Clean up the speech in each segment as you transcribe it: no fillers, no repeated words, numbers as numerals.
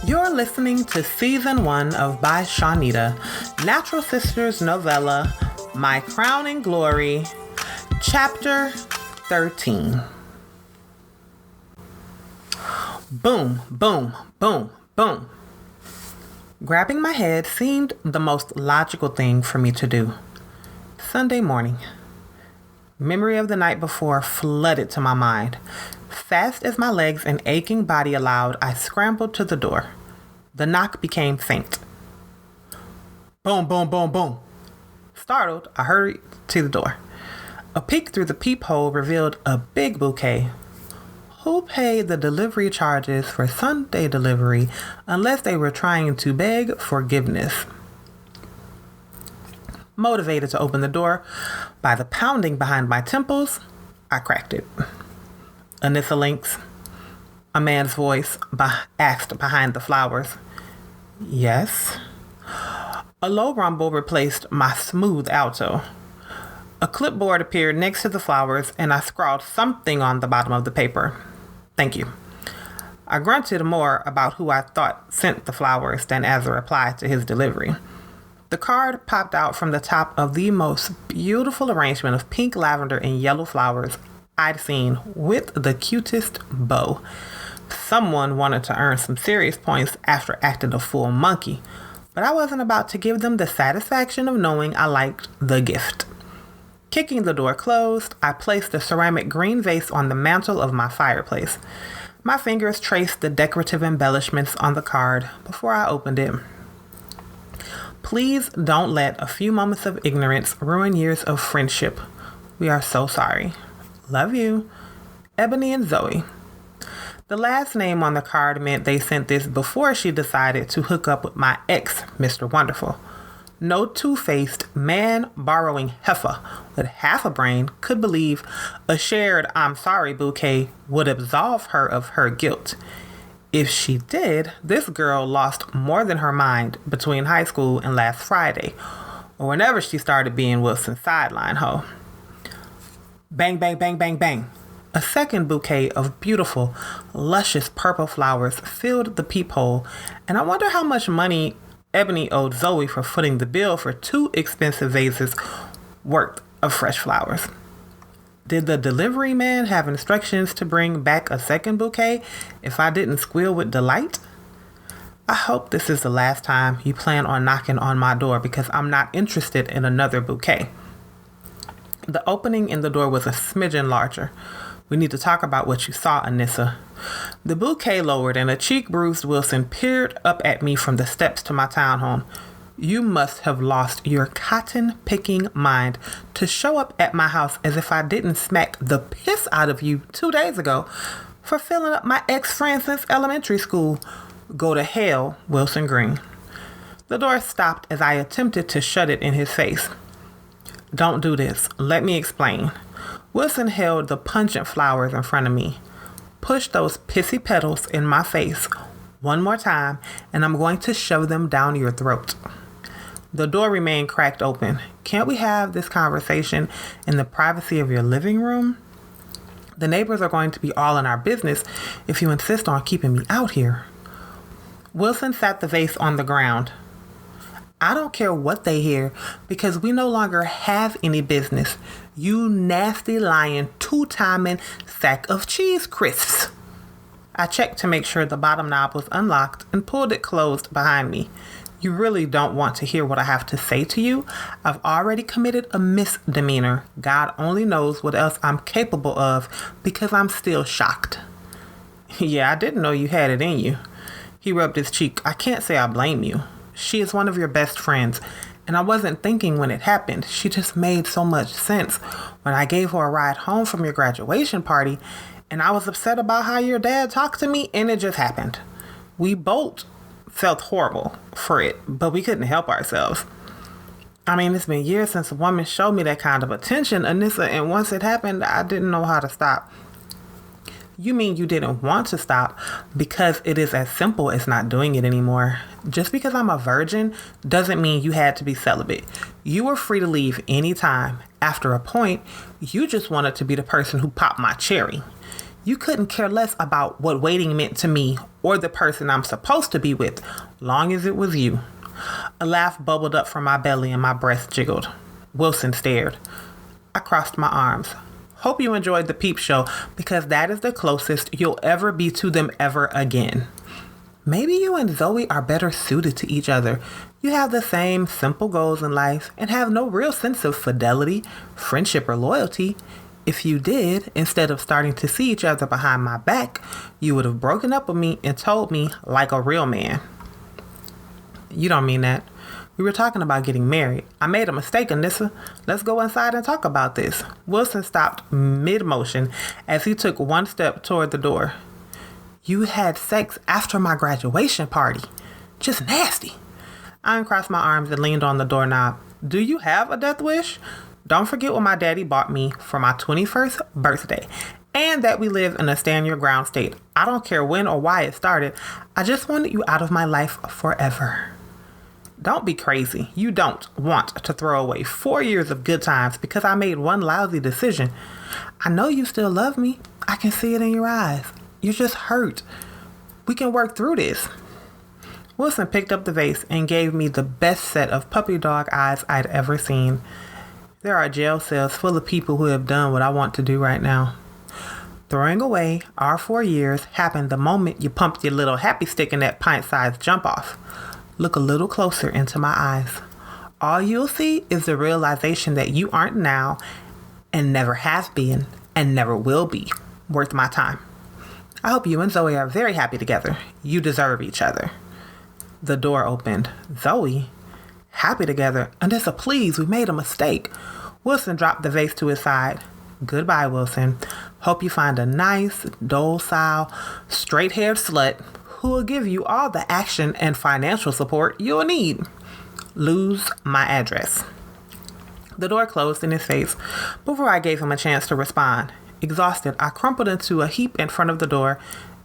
You're listening to Season 1 of By Shawneda, Natural Sisters novella, My Crowning Glory, Chapter 13. Boom, boom, boom, boom. Grabbing my head seemed the most logical thing for me to do. Sunday morning. Memory of the night before flooded to my mind. Fast as my legs and aching body allowed, I scrambled to the door. The knock became faint. Boom, boom, boom, boom. Startled, I hurried to the door. A peek through the peephole revealed a big bouquet. Who paid the delivery charges for Sunday delivery unless they were trying to beg forgiveness? Motivated to open the door by the pounding behind my temples, I cracked it. Anisa links. A man's voice asked behind the flowers. Yes. A low rumble replaced my smooth alto. A clipboard appeared next to the flowers, and I scrawled something on the bottom of the paper. Thank you. I grunted more about who I thought sent the flowers than as a reply to his delivery. The card popped out from the top of the most beautiful arrangement of pink, lavender, and yellow flowers I'd seen, with the cutest bow. Someone wanted to earn some serious points after acting a fool monkey, but I wasn't about to give them the satisfaction of knowing I liked the gift. Kicking the door closed, I placed the ceramic green vase on the mantle of my fireplace. My fingers traced the decorative embellishments on the card before I opened it. Please don't let a few moments of ignorance ruin years of friendship. We are so sorry. Love you. Ebony and Zoe. The last name on the card meant they sent this before she decided to hook up with my ex, Mr. Wonderful. No two-faced, man-borrowing heifer with half a brain could believe a shared I'm sorry bouquet would absolve her of her guilt. If she did, this girl lost more than her mind between high school and last Friday, or whenever she started being Wilson's sideline hoe. Bang, bang, bang, bang, bang. A second bouquet of beautiful, luscious purple flowers filled the peephole, and I wonder how much money Ebony owed Zoe for footing the bill for 2 expensive vases worth of fresh flowers. Did the delivery man have instructions to bring back a second bouquet if I didn't squeal with delight? I hope this is the last time you plan on knocking on my door, because I'm not interested in another bouquet. The opening in the door was a smidgen larger. We need to talk about what you saw, Anisa. The bouquet lowered, and a cheek-bruised Wilson peered up at me from the steps to my townhome. You must have lost your cotton-picking mind to show up at my house as if I didn't smack the piss out of you 2 days ago for filling up my ex-friend since elementary school. Go to hell, Wilson Green. The door stopped as I attempted to shut it in his face. Don't do this. Let me explain. Wilson held the pungent flowers in front of me. Push those pissy petals in my face one more time, and I'm going to shove them down your throat. The door remained cracked open. Can't we have this conversation in the privacy of your living room? The neighbors are going to be all in our business if you insist on keeping me out here. Wilson sat the vase on the ground. I don't care what they hear, because we no longer have any business. You nasty, lying, 2-timing sack of cheese crisps. I checked to make sure the bottom knob was unlocked and pulled it closed behind me. You really don't want to hear what I have to say to you? I've already committed a misdemeanor. God only knows what else I'm capable of, because I'm still shocked. Yeah, I didn't know you had it in you. He rubbed his cheek. I can't say I blame you. She is one of your best friends, and I wasn't thinking when it happened. She just made so much sense when I gave her a ride home from your graduation party, and I was upset about how your dad talked to me, and it just happened. We both felt horrible for it, but we couldn't help ourselves. I mean, it's been years since a woman showed me that kind of attention, Anisa, and once it happened, I didn't know how to stop. You mean you didn't want to stop because it is as simple as not doing it anymore. Just because I'm a virgin doesn't mean you had to be celibate. You were free to leave anytime. After a point, you just wanted to be the person who popped my cherry. You couldn't care less about what waiting meant to me or the person I'm supposed to be with, long as it was you. A laugh bubbled up from my belly and my breast jiggled. Wilson stared. I crossed my arms. Hope you enjoyed the peep show, because that is the closest you'll ever be to them ever again. Maybe you and Zoe are better suited to each other. You have the same simple goals in life and have no real sense of fidelity, friendship, or loyalty. If you did, instead of starting to see each other behind my back, you would have broken up with me and told me like a real man. You don't mean that. We were talking about getting married. I made a mistake, Anisa. Let's go inside and talk about this. Wilson stopped mid-motion as he took one step toward the door. You had sex after my graduation party. Just nasty. I uncrossed my arms and leaned on the doorknob. Do you have a death wish? Don't forget what my daddy bought me for my 21st birthday, and that we live in a stand-your-ground state. I don't care when or why it started. I just wanted you out of my life forever. Don't be crazy. You don't want to throw away 4 years of good times because I made one lousy decision. I know you still love me. I can see it in your eyes. You're just hurt. We can work through this. Wilson picked up the vase and gave me the best set of puppy dog eyes I'd ever seen. There are jail cells full of people who have done what I want to do right now. Throwing away our 4 years happened the moment you pumped your little happy stick in that pint-sized jump-off. Look a little closer into my eyes. All you'll see is the realization that you aren't now, and never have been, and never will be, worth my time. I hope you and Zoe are very happy together. You deserve each other. The door opened. Zoe? Happy together? Anissa, please, we made a mistake. Wilson dropped the vase to his side. Goodbye, Wilson. Hope you find a nice, docile, straight-haired slut who will give you all the action and financial support you'll need. Lose my address. The door closed in his face before I gave him a chance to respond. Exhausted, I crumpled into a heap in front of the door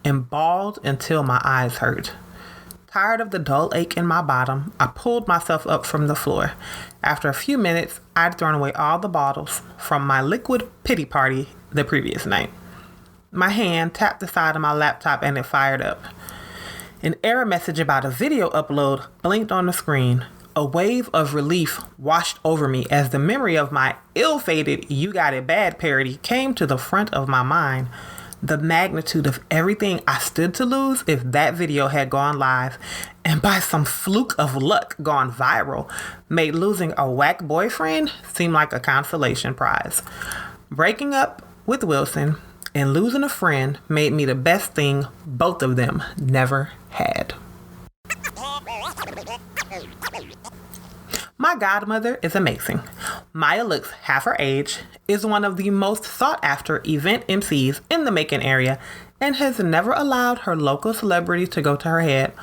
and bawled until my eyes hurt. Tired of the dull ache in my bottom, I pulled myself up from the floor. After a few minutes, I'd thrown away all the bottles from my liquid pity party the previous night. My hand tapped the side of my laptop and it fired up. An error message about a video upload blinked on the screen. A wave of relief washed over me as the memory of my ill-fated You Got It Bad parody came to the front of my mind. The magnitude of everything I stood to lose if that video had gone live and by some fluke of luck gone viral made losing a whack boyfriend seem like a consolation prize. Breaking up with Wilson and losing a friend made me the best thing both of them never had. My godmother is amazing. Maya looks half her age, is one of the most sought-after event MCs in the Macon area, and has never allowed her local celebrity to go to her head.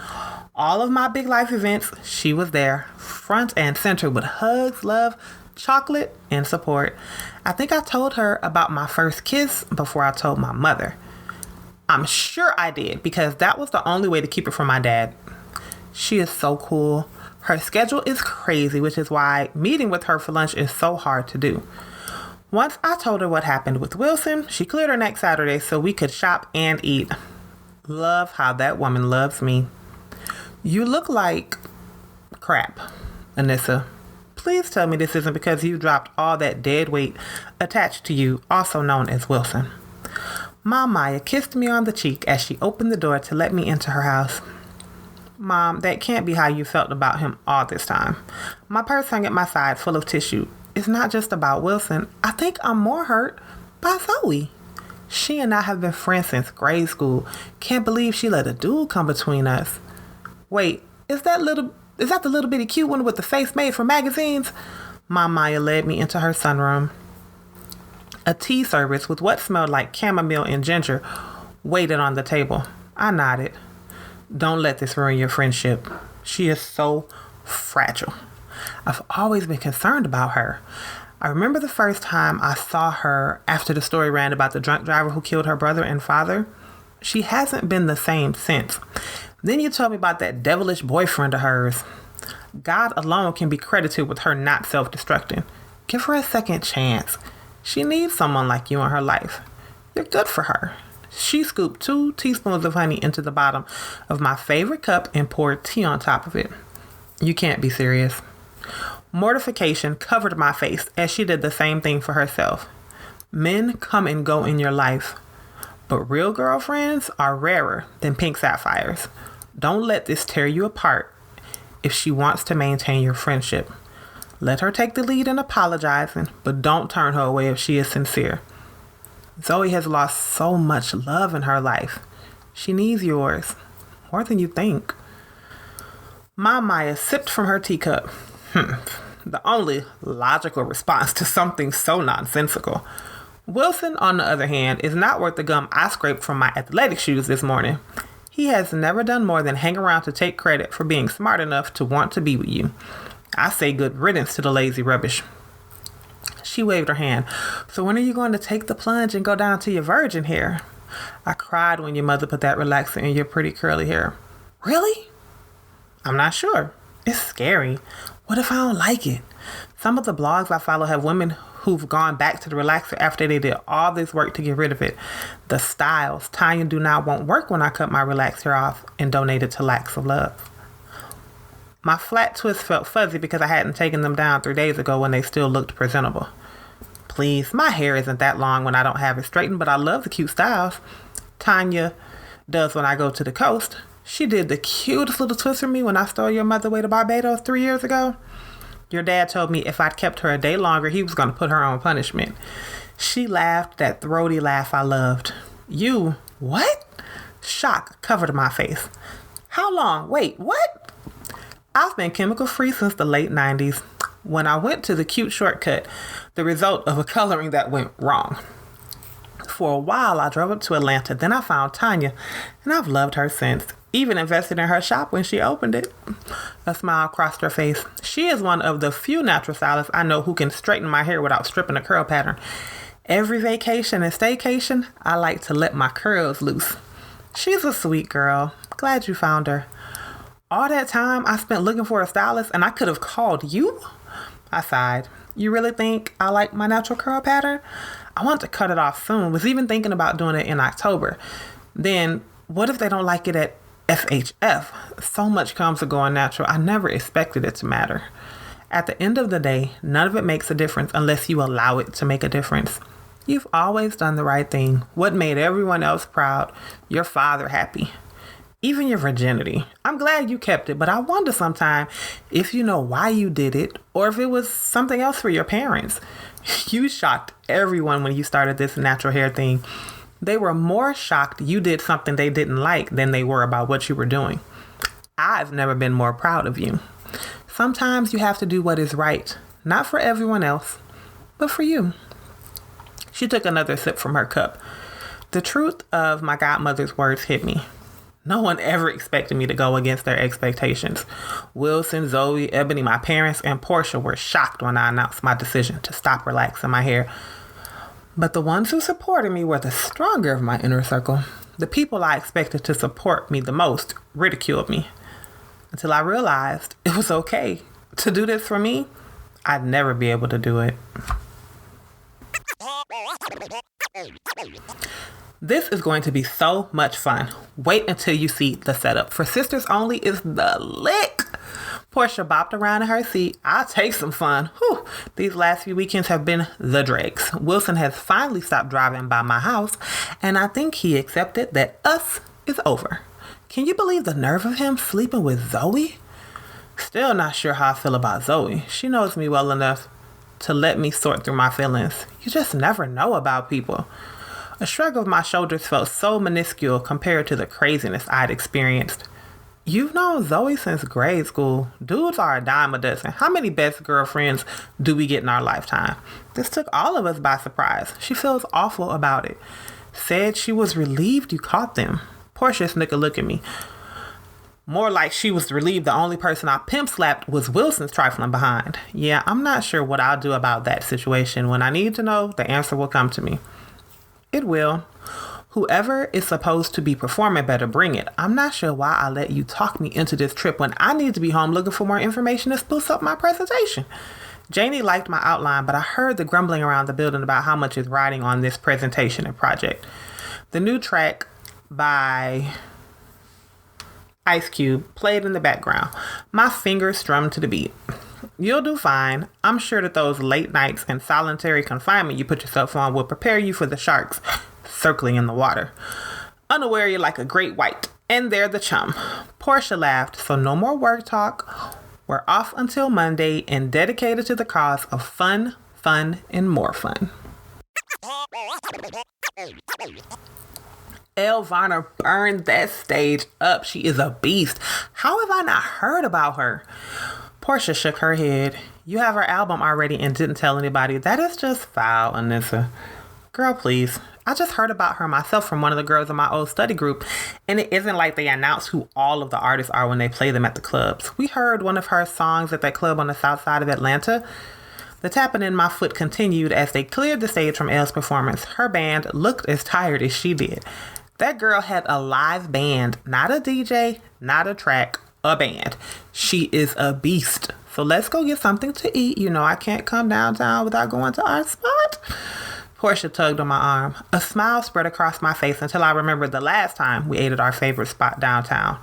All of my big life events, she was there, front and center with hugs, love, chocolate, and support. I think I told her about my first kiss before I told my mother. I'm sure I did, because that was the only way to keep it from my dad. She is so cool. Her schedule is crazy, which is why meeting with her for lunch is so hard to do. Once I told her what happened with Wilson, she cleared her next Saturday so we could shop and eat. Love how that woman loves me. You look like crap, Anissa. Please tell me this isn't because you dropped all that dead weight attached to you, also known as Wilson. Mom Maya kissed me on the cheek as she opened the door to let me into her house. Mom, that can't be how you felt about him all this time. My purse hung at my side full of tissue. It's not just about Wilson. I think I'm more hurt by Zoe. She and I have been friends since grade school. Can't believe she let a dude come between us. Wait, is that the little bitty cute one with the face made for magazines? Mom Maya led me into her sunroom. A tea service with what smelled like chamomile and ginger waited on the table. I nodded. Don't let this ruin your friendship. She is so fragile. I've always been concerned about her. I remember the first time I saw her after the story ran about the drunk driver who killed her brother and father. She hasn't been the same since. Then you told me about that devilish boyfriend of hers. God alone can be credited with her not self-destructing. Give her a second chance. She needs someone like you in her life. You're good for her. She scooped 2 teaspoons of honey into the bottom of my favorite cup and poured tea on top of it. You can't be serious. Mortification covered my face as she did the same thing for herself. Men come and go in your life, but real girlfriends are rarer than pink sapphires. Don't let this tear you apart if she wants to maintain your friendship. Let her take the lead in apologizing, but don't turn her away if she is sincere. Zoe has lost so much love in her life. She needs yours, more than you think. Maya sipped from her teacup. The only logical response to something so nonsensical. Wilson, on the other hand, is not worth the gum I scraped from my athletic shoes this morning. He has never done more than hang around to take credit for being smart enough to want to be with you. I say good riddance to the lazy rubbish. She waved her hand. So when are you going to take the plunge and go down to your virgin hair? I cried when your mother put that relaxer in your pretty curly hair. Really? I'm not sure. It's scary. What if I don't like it? Some of the blogs I follow have women who've gone back to the relaxer after they did all this work to get rid of it. The styles Tanya do not won't work when I cut my relaxer off and donate it to Lacks of Love. My flat twists felt fuzzy because I hadn't taken them down 3 days ago when they still looked presentable. Please, my hair isn't that long when I don't have it straightened, but I love the cute styles Tanya does when I go to the coast. She did the cutest little twist for me when I stole your mother away to Barbados 3 years ago. Your dad told me if I'd kept her a day longer, he was going to put her on punishment. She laughed that throaty laugh I loved. You, what? Shock covered my face. How long? Wait, what? I've been chemical-free since the late 90s. When I went to the cute shortcut, the result of a coloring that went wrong. For a while, I drove up to Atlanta. Then I found Tanya, and I've loved her since. Even invested in her shop when she opened it. A smile crossed her face. She is one of the few natural stylists I know who can straighten my hair without stripping a curl pattern. Every vacation and staycation, I like to let my curls loose. She's a sweet girl. Glad you found her. All that time I spent looking for a stylist and I could have called you? I sighed. You really think I like my natural curl pattern? I want to cut it off soon. Was even thinking about doing it in October. Then, what if they don't like it at FHF? So much comes to going natural. I never expected it to matter. At the end of the day, none of it makes a difference unless you allow it to make a difference. You've always done the right thing. What made everyone else proud? Your father happy. Even your virginity. I'm glad you kept it, but I wonder sometime if you know why you did it or if it was something else for your parents. You shocked everyone when you started this natural hair thing. They were more shocked you did something they didn't like than they were about what you were doing. I've never been more proud of you. Sometimes you have to do what is right, not for everyone else, but for you. She took another sip from her cup. The truth of my godmother's words hit me. No one ever expected me to go against their expectations. Wilson, Zoe, Ebony, my parents, and Portia were shocked when I announced my decision to stop relaxing my hair. But the ones who supported me were the stronger of my inner circle. The people I expected to support me the most ridiculed me. Until I realized it was okay to do this for me. I'd never be able to do it. This is going to be so much fun. Wait until you see the setup. For Sisters Only is the lick. Portia bopped around in her seat. I'll take some fun. Whew. These last few weekends have been the dregs. Wilson has finally stopped driving by my house, and I think he accepted that us is over. Can you believe the nerve of him sleeping with Zoe? Still not sure how I feel about Zoe. She knows me well enough to let me sort through my feelings. You just never know about people. A shrug of my shoulders felt so minuscule compared to the craziness I'd experienced. You've known Zoe since grade school. Dudes are a dime a dozen. How many best girlfriends do we get in our lifetime? This took all of us by surprise. She feels awful about it. Said she was relieved you caught them. Portia snicked a look at me. More like she was relieved the only person I pimp slapped was Wilson's trifling behind. Yeah, I'm not sure what I'll do about that situation. When I need to know, the answer will come to me. It will. Whoever is supposed to be performing better bring it. I'm not sure why I let you talk me into this trip when I need to be home looking for more information to spruce up my presentation. Janie liked my outline, but I heard the grumbling around the building about how much is riding on this presentation and project. The new track by Ice Cube played in the background. My fingers strummed to the beat. You'll do fine. I'm sure that those late nights and solitary confinement you put yourself on will prepare you for the sharks circling in the water. Unaware you're like a great white. And they're the chum. Portia laughed, so no more work talk. We're off until Monday and dedicated to the cause of fun, and more fun. Elle Varner burned that stage up. She is a beast. How have I not heard about her? Portia shook her head. You have her album already and didn't tell anybody. That is just foul, Anisa. Girl, please. I just heard about her myself from one of the girls in my old study group, and it isn't like they announce who all of the artists are when they play them at the clubs. We heard one of her songs at that club on the south side of Atlanta. The tapping in my foot continued as they cleared the stage from Elle's performance. Her band looked as tired as she did. That girl had a live band, not a DJ, not a track, a band. She is a beast. So let's go get something to eat. You know I can't come downtown without going to our spot. Portia tugged on my arm. A smile spread across my face until I remembered the last time we ate at our favorite spot downtown.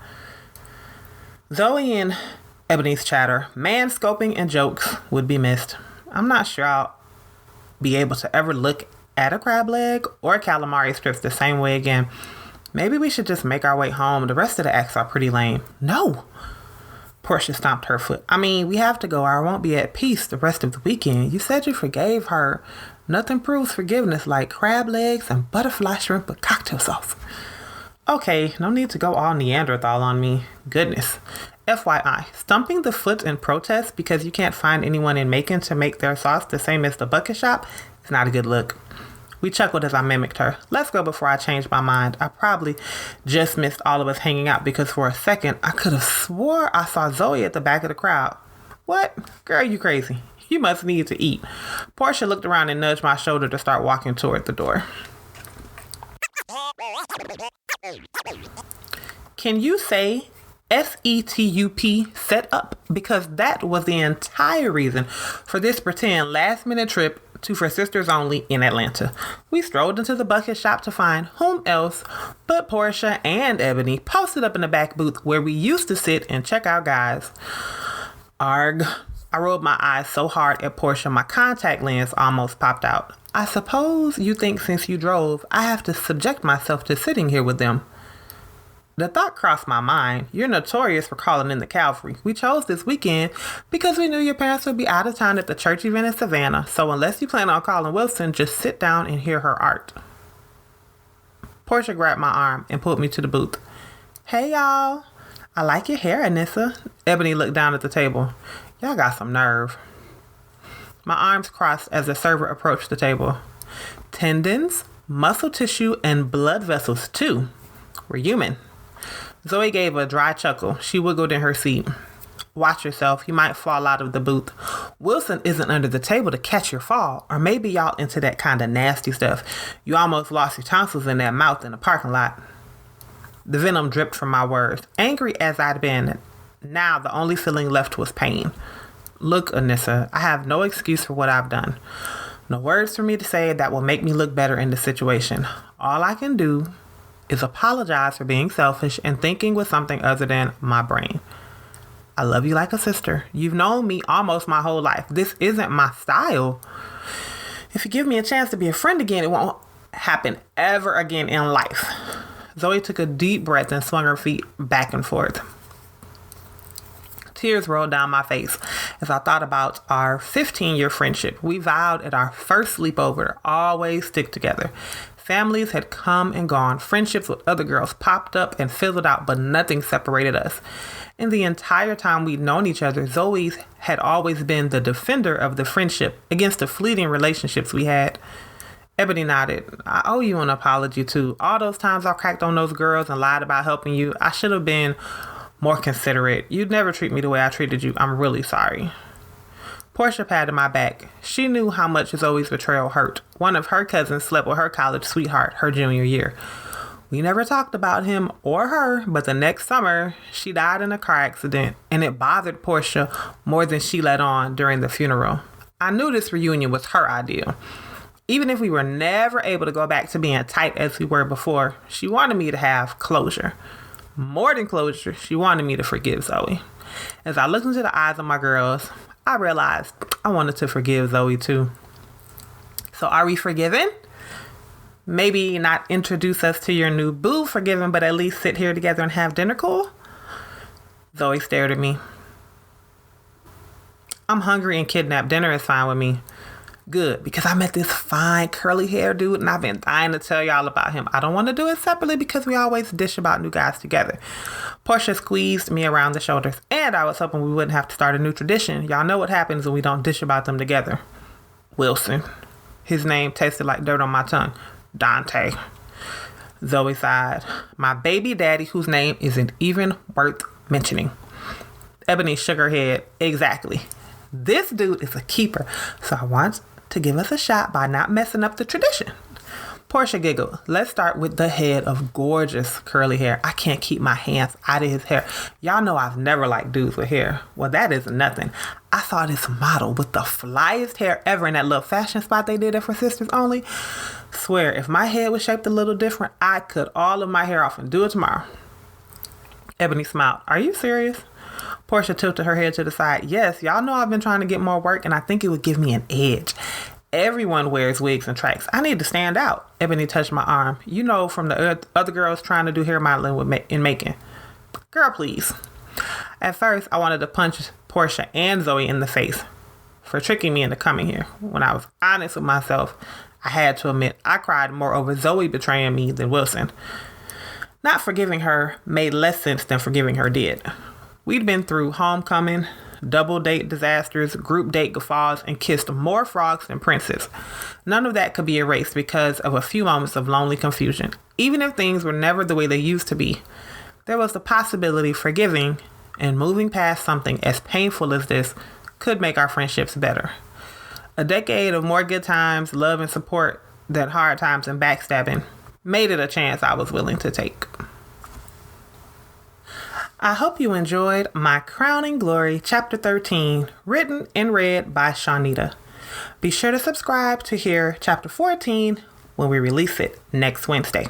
Zoe and Ebony's chatter, man-scoping and jokes would be missed. I'm not sure I'll be able to ever look at a crab leg or calamari strips the same way again. Maybe we should just make our way home. The rest of the acts are pretty lame. No! Portia stomped her foot. I mean, we have to go or I won't be at peace the rest of the weekend. You said you forgave her. Nothing proves forgiveness like crab legs and butterfly shrimp with cocktail sauce. Okay, no need to go all Neanderthal on me. Goodness. FYI, stumping the foot in protest because you can't find anyone in Macon to make their sauce the same as the bucket shop is not a good look. We chuckled as I mimicked her. Let's go before I change my mind. I probably just missed all of us hanging out because for a second I could have swore I saw Zoe at the back of the crowd. What? Girl, you crazy. You must need to eat. Portia looked around and nudged my shoulder to start walking toward the door. Can you say SETUP set up? Because that was the entire reason for this pretend last-minute trip to For Sisters Only in Atlanta. We strolled into the bucket shop to find whom else but Portia and Ebony posted up in the back booth where we used to sit and check out guys. Arg. I rolled my eyes so hard at Portia, my contact lens almost popped out. I suppose you think since you drove, I have to subject myself to sitting here with them. The thought crossed my mind. You're notorious for calling in the cavalry. We chose this weekend because we knew your parents would be out of town at the church event in Savannah. So unless you plan on calling Wilson, just sit down and hear her art. Portia grabbed my arm and pulled me to the booth. Hey, y'all. I like your hair, Anisa. Ebony looked down at the table. Y'all got some nerve. My arms crossed as the server approached the table. Tendons, muscle tissue, and blood vessels, too. We're human. Zoe gave a dry chuckle. She wiggled in her seat. Watch yourself. You might fall out of the booth. Wilson isn't under the table to catch your fall. Or maybe y'all into that kind of nasty stuff. You almost lost your tonsils in that mouth in the parking lot. The venom dripped from my words. Angry as I'd been, now the only feeling left was pain. Look, Anisa, I have no excuse for what I've done. No words for me to say that will make me look better in the situation. All I can do is apologize for being selfish and thinking with something other than my brain. I love you like a sister. You've known me almost my whole life. This isn't my style. If you give me a chance to be a friend again, it won't happen ever again in life. Zoe took a deep breath and swung her feet back and forth. Tears rolled down my face as I thought about our 15-year friendship. We vowed at our first sleepover to always stick together. Families had come and gone. Friendships with other girls popped up and fizzled out, but nothing separated us. In the entire time we'd known each other, Zoe had always been the defender of the friendship against the fleeting relationships we had. Ebony nodded. I owe you an apology, too. All those times I cracked on those girls and lied about helping you, I should have been more considerate. You'd never treat me the way I treated you. I'm really sorry. Portia patted my back. She knew how much Zoe's betrayal hurt. One of her cousins slept with her college sweetheart her junior year. We never talked about him or her, but the next summer, she died in a car accident, and it bothered Portia more than she let on during the funeral. I knew this reunion was her idea. Even if we were never able to go back to being tight as we were before, she wanted me to have closure. More than closure, she wanted me to forgive Zoe. As I looked into the eyes of my girls, I realized I wanted to forgive Zoe too. So are we forgiven? Maybe not introduce us to your new boo forgiven, but at least sit here together and have dinner cool? Zoe stared at me. I'm hungry and kidnapped. Dinner is fine with me. Good, because I met this fine curly hair dude and I've been dying to tell y'all about him. I don't want to do it separately because we always dish about new guys together. Portia squeezed me around the shoulders, and I was hoping we wouldn't have to start a new tradition. Y'all know what happens when we don't dish about them together. Wilson. His name tasted like dirt on my tongue. Dante. Zoe sighed. My baby daddy, whose name isn't even worth mentioning. Ebony shook her head. Exactly. This dude is a keeper, so I want to give us a shot by not messing up the tradition. Portia giggled. Let's start with the head of gorgeous curly hair. I can't keep my hands out of his hair. Y'all know I've never liked dudes with hair. Well, that is nothing. I saw this model with the flyest hair ever in that little fashion spot they did it for Sisters Only. Swear, if my head was shaped a little different, I'd cut all of my hair off and do it tomorrow. Ebony smiled. Are you serious? Portia tilted her head to the side. Yes, y'all know I've been trying to get more work, and I think it would give me an edge. Everyone wears wigs and tracks. I need to stand out. Ebony touched my arm. You know, from the other girls trying to do hair modeling in Macon. Girl, please. At first, I wanted to punch Portia and Zoe in the face for tricking me into coming here. When I was honest with myself, I had to admit I cried more over Zoe betraying me than Wilson. Not forgiving her made less sense than forgiving her did. We'd been through homecoming, double date disasters, group date guffaws, and kissed more frogs than princes. None of that could be erased because of a few moments of lonely confusion. Even if things were never the way they used to be, there was the possibility of forgiving and moving past something as painful as this could make our friendships better. A decade of more good times, love, and support than hard times and backstabbing made it a chance I was willing to take. I hope you enjoyed my Crowning Glory Chapter 13, written and read by Shawneda. Be sure to subscribe to hear Chapter 14 when we release it next Wednesday.